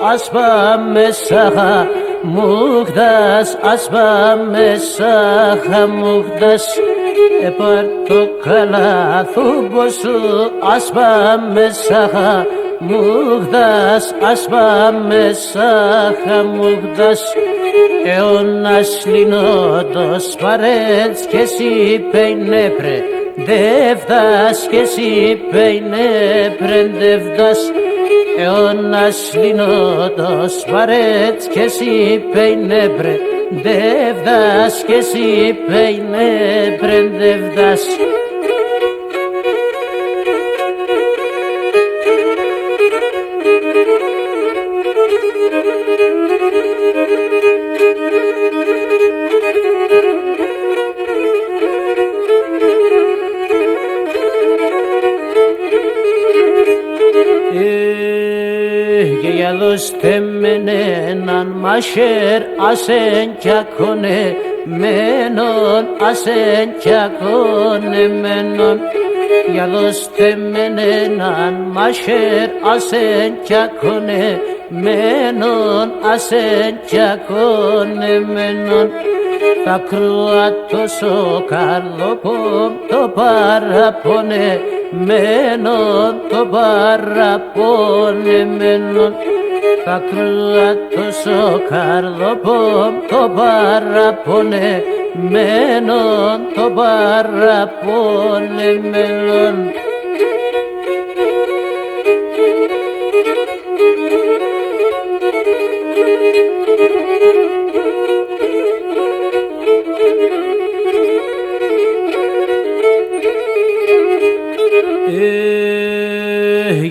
Aspa mesaha mugdas, aspa mesaha mugdas. Eparto kalathu bosu, aspa mesaha mugdas, aspa mesaha mugdas. Eonas linodos parets que si peinepre, devdas que si peinepre, devdas. Eonas linodos parets que si peinebre, devdas que si peinebre, devdas. Temenen maşer asen kakone menon asen kakone menon yalos temenen maşer asen kakone menon asen kakone menon takruato sokarlopom to parapone menon to parapone menon Takruato sokarlopom to parapone menon to parapone menon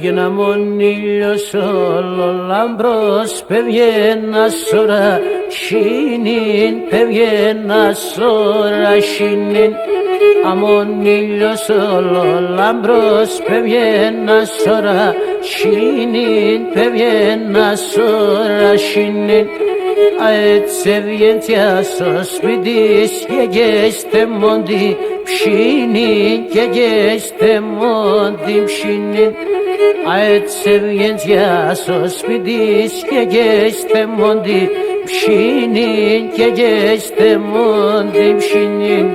Γίναμον ήλιος όλο λαμπρός πεβγαίνα σώρα σύνην πεβγαίνα σώρα σύνην Αμον ήλιος όλο λαμπρός πεβγαίνα σώρα σύνην πεβγαίνα σώρα σύνην Αετσεβγέντια στο σπίτι και γέστε μόντι ψήνην και γέστε μόντι ψήνην Αετσεβγέντια στο σπίτι και γέστε μόντι ψήνην και γέστε μόντι ψήνην